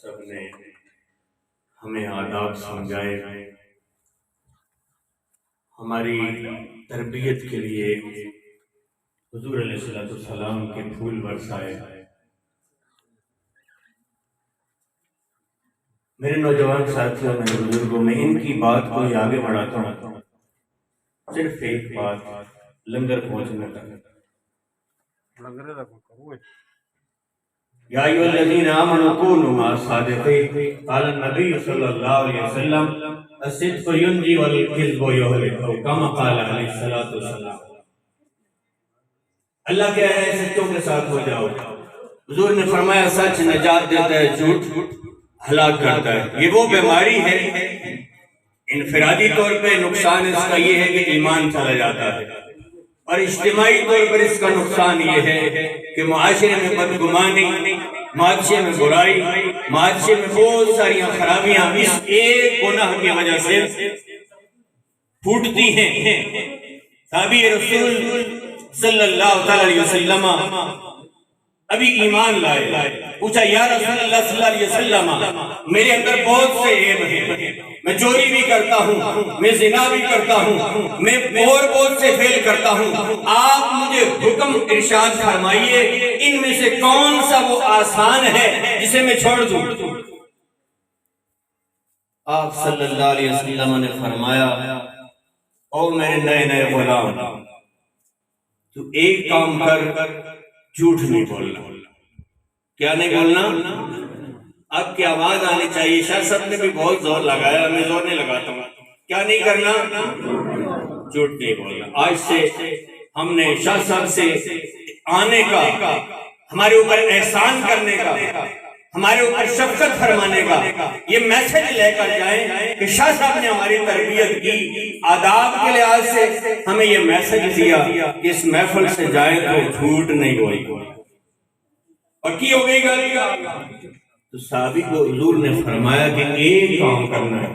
سب نے ہمیں آداب سمجھائے، ہماری تربیت کے لیے حضور علیہ السلام کے پھول برسائے۔ میرے نوجوان ساتھیوں، میرے بزرگوں، میں ان کی بات کو ہی آگے بڑھاتا ہوں، صرف ایک بات، لنگر پہنچنے تک۔ یا ایھا الذین آمنوا کونوا مع الصادقین، قال النبی صلی اللہ علیہ وسلم الصدق ینجی والکذب یہلک، کما قال علیہ الصلوۃ والسلام۔ اللہ کہہ رہے ہیں سچوں کے ساتھ ہو جاؤ۔ حضور نے فرمایا سچ نجات دیتا ہے، جھوٹ ہلاک کرتا ہے۔ یہ وہ بیماری ہے، انفرادی طور پہ نقصان اس کا یہ ہے کہ ایمان چلا جاتا ہے، اور اجتماعی طور پر اس کا نقصان یہ ہے کہ معاشرے میں بدگمانی، معاشرے میں برائی، معاشرے میں بہت ساری خرابیاں اس ایک گناہ کی وجہ سے پھوٹتی ہیں۔ صحابی رسول صلی اللہ علیہ وسلم ابھی ایمان لائے، پوچھا یا رسول اللہ صلی اللہ علیہ وسلم میرے اندر بہت سے عیب ہیں، میں چوری بھی کرتا ہوں، میں زنا بھی کرتا ہوں، میں اور بہت سے فعل کرتا ہوں، آپ مجھے حکم ارشاد فرمائیے ان میں سے کون سا وہ آسان ہے جسے میں چھوڑ دوں؟ آپ صلی اللہ علیہ وسلم نے فرمایا او میرے نئے نئے غلام، تو ایک کام کر، جھوٹ نہیں بولنا۔ کیا نہیں بولنا؟ اب کی آواز آنی چاہیے۔ شاہ صاحب نے بھی بہت زور لگایا، میں زور نہیں لگاتا ہوں۔ کیا نہیں کرنا؟ جھوٹ نہیں بولنا۔ آج سے ہم نے شاہ صاحب سے آنے کا، ہمارے اوپر احسان کرنے کا، ہمارے اوپر شفقت فرمانے کا یہ میسج لے کر جائیں کہ شاہ صاحب نے ہماری تربیت کی، آداب کے لحاظ سے ہمیں یہ میسج دیا کہ اس محفل سے جائیں تو جھوٹ نہیں بولیں۔ اور کی ہو گئی گالی تو صحابی کو حضور نے فرمایا کہ ایک کام کرنا ہے،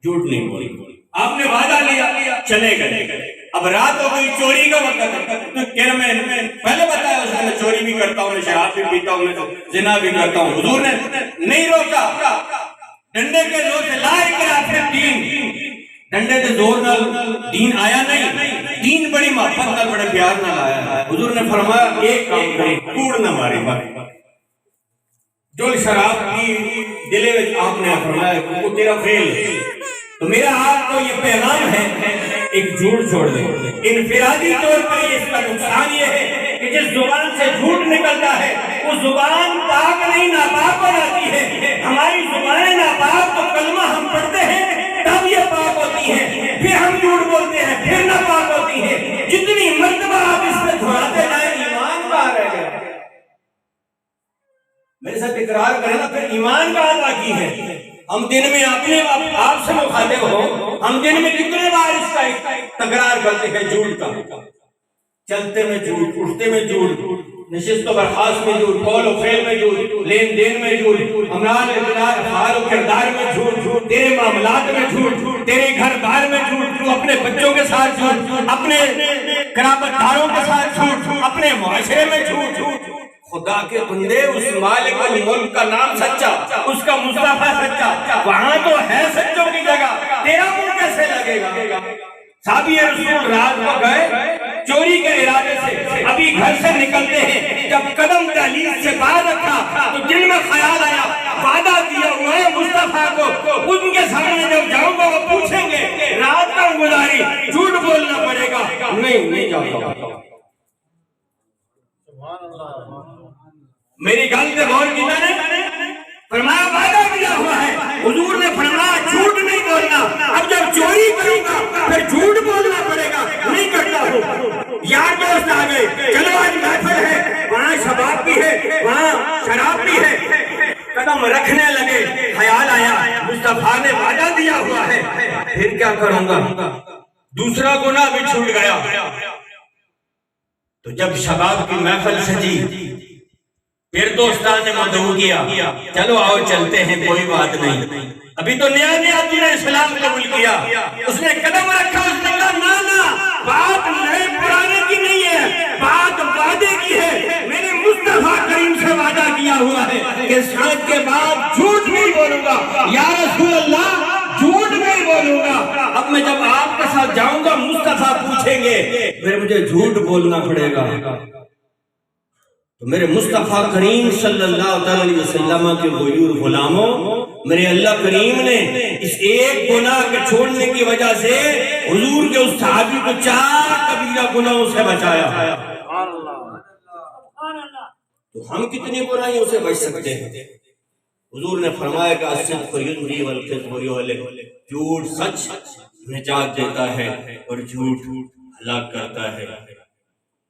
جھوٹ نہیں بولیں۔ آپ نے وعدہ لیا، چلے گئے، اب رات ہو گئی، چوری کا وقت ہے، تو کہہ رہا میں پہلے بتایا اس نے میں چوری بھی کرتا ہوں، میں شراب بھی پیتا ہوں، میں تو زنا بھی کرتا ہوں۔ حضور نے نہیں روکا، ڈنڈے کے زور سے لا اکراہ فی الدین، ڈنڈے کے زور نال دین آیا نہیں، دین بڑی محبت نال بڑے پیار نال آیا ہے۔ حضور نے فرمایا ایک کام کریں، کوڑ نہ مارے، جو شراب کی دلے میں آپ نے فرمایا وہ تیرا فیل ہے، تو میرا آپ کو یہ پیغام ہے ایک جھوٹ چھوڑ دیں۔ انفرادی طور پر اس کا نقصان یہ ہے کہ جس زبان سے جھوٹ نکلتا ہے وہ زبان پاک نہیں ناپاک ہو جاتی ہے۔ ہماری زبانیں ناپاک تو کلمہ ہم پڑھتے ہیں تب یہ پاک ہوتی ہیں، پھر ہم جھوٹ بولتے ہیں پھر ناپاک ہوتی ہیں۔ جتنی مرتبہ آپ اس پہ دھڑاتے جائیں ایمان کہاں رہ گیا؟ میرے ساتھ اقرار کریں نا، پھر ایمان کہاں باقی ہے؟ ہم دن میں اپنے آپ سے مخاطب ہو، ہم دن میں کتنے بار اس کا تکرار کرتے ہیں جھوٹ کا؟ چلتے میں جھوٹ، اٹھتے میں جھوٹ، نشست و برخاست میں جھوٹ، قول و فعل میں جھوٹ، لین دین میں جھوٹ، امران اقدار حال و کردار میں جھوٹ، تیرے معاملات میں جھوٹ، تیرے گھر بار میں جھوٹ، تو اپنے بچوں کے ساتھ جھوٹ، اپنے قرابت داروں کے ساتھ جھوٹ، اپنے معاشرے میں جھوٹ۔ خدا کے بندے، اس مالک الملک کا نام سچا، اس کا مصطفیٰ سچا، وہاں تو ہے سچوں کی جگہ، تیرا منہ کیسے لگے گا؟ صحابی رسول رات کو گئے چوری کے ارادے سے، ابھی گھر سے نکلتے ہیں، جب قدم دہلیز سے باہر رکھا تو دل میں خیال آیا وعدہ دیا ہوا ہے مصطفیٰ کو، ان کے سامنے جب جاؤں گا وہ پوچھیں گے رات کا گزاری، جھوٹ بولنا پڑے گا، نہیں جاتا۔ میری گل پہ غور کیا نے فرمایا وعدہ دیا ہوا ہے، حضور نے فرمایا جھوٹ نہیں بولنا، اب جب چوری کروں گا پھر جھوٹ بولنا پڑے گا، نہیں کرتا ہوں۔ یار دوست آ گئے، چلو آج محفل ہے، وہاں شباب بھی ہے، وہاں شراب بھی ہے، قدم رکھنے لگے، خیال آیا مصطفیٰ نے وعدہ دیا ہوا ہے، پھر کیا کروں گا؟ دوسرا گناہ بھی چھوٹ گیا۔ تو جب شباب کی محفل سجی، پھر دوستان نے مدعو کیا، چلو آؤ چلتے ہیں، کوئی بات نہیں، ابھی تو نیا نیا دین اسلام قبول کیا۔ اس نے قدم رکھا، اس نے کہا نا بات نئے پرانے کی نہیں ہے، بات وعدے کی ہے، میرے مصطفیٰ اللہ کریم سے وعدہ کیا ہوا ہے کہ سچ کے بعد جھوٹ نہیں بولوں گا، یا رسول اللہ جھوٹ نہیں بولوں گا۔ اب میں جب آپ کے ساتھ جاؤں گا مصطفیٰ پوچھیں گے پھر مجھے جھوٹ بولنا پڑے گا، تو میرے مصطفیٰ کریم صلی اللہ علیہ وسلم کے غیور غلاموں، میرے اللہ کریم نے اس ایک گناہ کے چھوڑنے کی وجہ سے حضور کے اس صحابی کو 4 کبیرہ گناہوں سے بچایا۔ تو ہم کتنی برائیوں سے بچ سکتے ہیں؟ حضور نے فرمایا کہ الصدق یذہب والکذب یہلک، جھوٹ سچ نجات دیتا ہے اور جھوٹ ہلاک کرتا ہے۔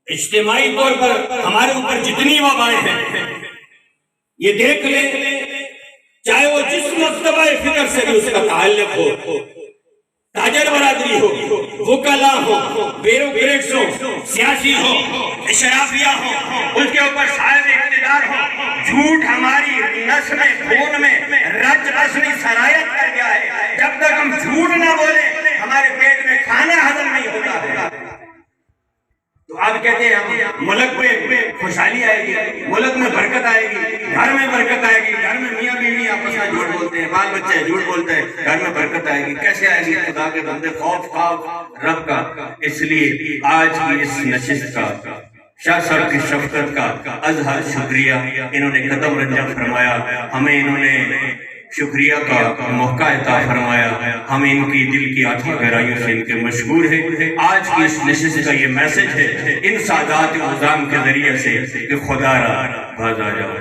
اجتماعی طور پر ہمارے اوپر جتنی وبائیں ہیں یہ دیکھ لیں، چاہے وہ جس مرتبہ فکر سے بھی اس کا تعلق ہو، تاجر برادری ہو، وکلا ہو، بیوروکریٹس ہو، سیاسی ہو، اشرافیہ ہو، اس کے اوپر صاحب اقتدار ہو، جھوٹ ہماری نس میں خون میں رچ رسمی سرایت کر گیا ہے۔ جب تک ہم جھوٹ نہ بولیں ہمارے پیٹ میں کھانا ہضم نہیں ہوتا ہے۔ تو آپ کہتے ہیں ملک میں خوشحالی آئے گی، ملک میں برکت آئے گی، گھر میں برکت آئے گی، گھر میں میاں بیوی آپس میں جھوٹ بولتے ہیں، بال بچے جھوٹ بولتے ہیں، گھر میں برکت آئے گی، کیسے آئے گی؟ خدا کے بندے خوف کھاؤ رب کا۔ اس لیے آج کی اس نشست کا، شاہ صاحب کی شفقت کا اظہار شکریہ، انہوں نے قدم رنجہ فرمایا، ہمیں انہوں نے شکریہ کا موقع عطا فرمایا، ہم ان کی دل کی آتھا گہرائیوں سے ان کے مشہور ہیں۔ آج کی اس نشست کا یہ میسج ہے ان سادات عظام کے ذریعے سے کہ خدا را باز آ جاؤ۔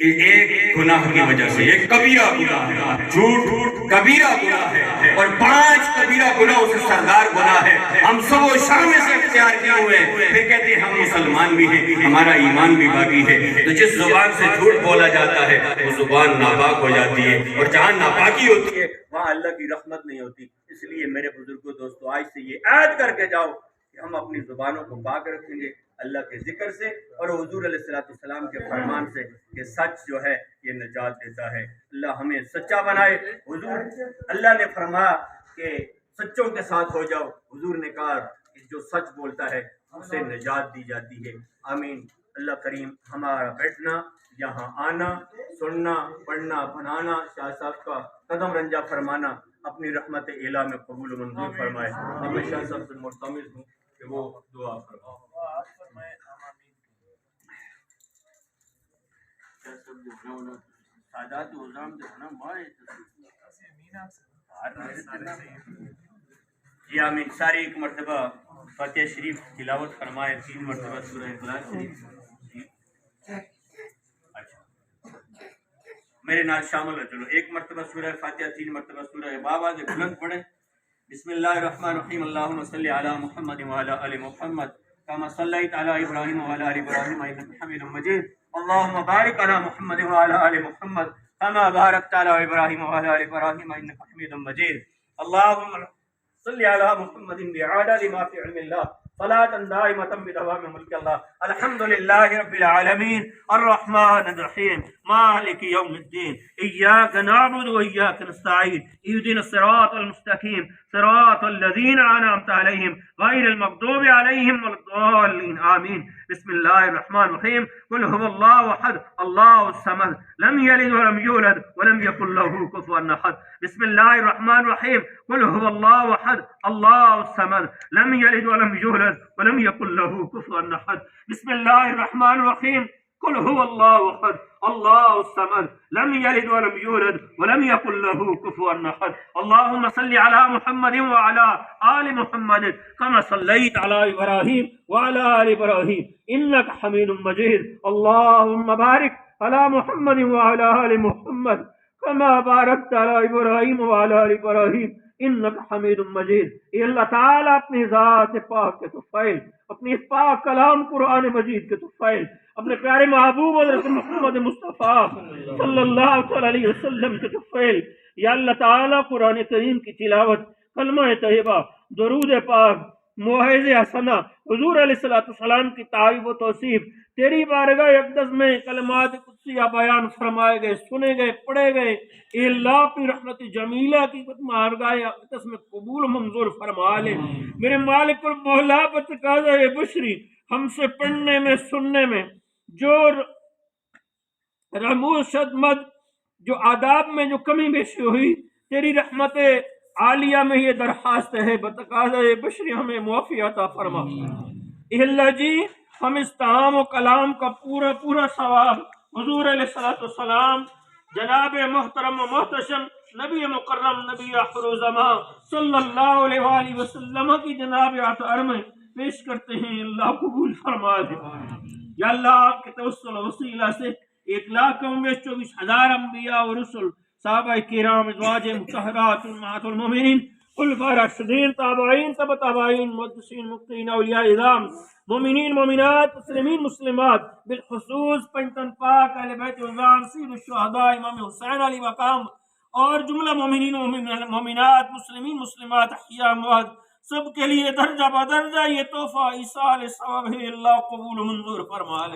ایک گناہ کی وجہ سے، ایک کبیرہ گناہ ہے، جھوٹ کبیرہ گناہ ہے، اور 5 کبیرہ گناہوں سے سردار گناہ ہے۔ ہم سب و شام سے اختیار کیے ہوئے ہیں، پھر کہتے ہیں ہم مسلمان بھی ہیں، ہمارا ایمان بھی باقی ہے۔ تو جس زبان سے جھوٹ بولا جاتا ہے وہ زبان ناپاک ہو جاتی ہے، اور جہاں ناپاکی ہوتی ہے وہاں اللہ کی رحمت نہیں ہوتی۔ اس لیے میرے بزرگوں دوستو، آج سے یہ عہد کر کے جاؤ کہ ہم اپنی زبانوں کو پاک رکھیں گے اللہ کے ذکر سے اور حضور علیہ السلام کے فرمان سے کہ سچ جو ہے یہ نجات دیتا ہے۔ اللہ ہمیں سچا بنائے۔ حضور اللہ نے فرمایا کہ سچوں کے ساتھ ہو جاؤ، حضور نے کہا کہ جو سچ بولتا ہے اسے نجات دی جاتی ہے۔ آمین۔ اللہ کریم ہمارا بیٹھنا، یہاں آنا، سننا، پڑھنا، بنانا، شاہ صاحب کا قدم رنجہ فرمانا اپنی رحمت الہ میں قبول و منظور فرمائے۔ اب میں شاہ صاحب سے ملتمس ہوں کہ وہ دعا فرمائے۔ سادات عظام جو ہے نا مائے جی آمین۔ ساری ایک مرتبہ فاتحہ شریف تلاوت فرمائے، 3 مرتبہ سورہ اخلاص شریف۔ اچھا میرے نال شامل ہو، چلو 1 مرتبہ سورہ فاتحہ، 3 مرتبہ سورہ بابا سے بلند پڑھیں۔ بسم اللہ الرحمن الرحیم، اللہم صلی علی محمد وعلی آل محمد کما صلیت علی ابراہیم وعلی آل ابراہیم انک حمید مجید، اللہم بارک علی محمد وعلی آل محمد کما بارکت علی ابراہیم وعلی آل ابراہیم انک حمید مجید، اللہم صلی علی محمد بعدد ما فی علم اللہ صلاة دائمة بدوام ملک اللہ۔ الحمدللہ رب العالمین الرحمن الرحیم مالک یوم الدین، ایاک نعبد و ایاک نستعین، اہدنا الصراط المستقیم صراط الذین انعمت علیہم غیر المغضوب علیہم ولا الضالین آمین۔ بسم اللہ الرحمن الرحیم، قل هو اللہ احد اللہ الصمد لم یلد ولم یولد ولم یکن له کفوا احد۔ بسم اللہ الرحمن الرحیم، قل هو اللہ احد اللہ الصمد لم یلد ولم یولد ولم یکن له کفوا احد۔ بسم اللہ الرحمن الرحیم، قل هو اللہ احد اللہ الصمد لم یلد ولم یولد ولم یکن له کفوا احد۔ اللہم صلی علی محمد وعلی آل محمد کما صلیت علی ابراہیم وعلی آل ابراہیم انک حمید مجید، اللہم بارک علی محمد وعلی آل محمد کما بارکت علی ابراہیم وعلی آل ابراہیم انک حمید مجید۔ اے اللہ تعالیٰ اپنی ذات پاک کے طفیل، اپنی اس پاک کلام قرآن مجید کے طفیل، اپنے پیارے محبوب حضرت محمد مصطفیٰ صلی اللہ علیہ وسلم کے طفیل، یا اللہ تعالیٰ قرآن کریم کی تلاوت، کلمہ طیبہ، درود پاک، موعظ حسنہ، حضور علیہ السلام کی تعریف و توصیف، تیری بارگاہ اقدس میں کلمات قدسیہ بیان فرمائے گئے، سنے گئے، پڑھے گئے، اے اللہ اپنی رحمت جمیلہ کی بارگاہ اقدس میں قبول منظور فرما لے۔ میرے مالک المولا بتقاضۂ بشری ہم سے پڑھنے میں، سننے میں، جو رموز شدمت جو آداب میں جو کمی بیشی ہوئی، تیری رحمت عالیہ میں یہ درخواست ہے، بتقاضۂ بشری ہمیں معافی عطا فرما۔ اے اللہ جی، ہم اس طعام و کلام کا پورا پورا ثواب حضور علیہ السلام جناب محترم و محتشم نبی مکرم نبی آخر الزماں صلی اللہ علیہ وآلہ وسلم کی جناب اطہار میں پیش کرتے ہیں، اللہ قبول فرما دے۔ یا اللہ، آپ کے توسل و وسیلہ سے 1,24,000 انبیاء و رسل، صحابہ کرام، ازواج مطہرات، امہات المومنین، خلفاء راشدین، تابعین، تبع تابعین، محدثین، مقتدین، اولیاء اعظام، مومنین مومنات، مسلمین مسلمات، بالخصوص پنجتن پاک اہل بیت الرحمن، سید الشہداء امام حسین علیہ مقام، اور جملہ مومنین مومنات، مسلمین مسلمات، احیاء اموات، سب کے لیے درجہ بدرجہ یہ تحفہ ایصال ثواب ہے، اللہ قبول و منظور فرما لے۔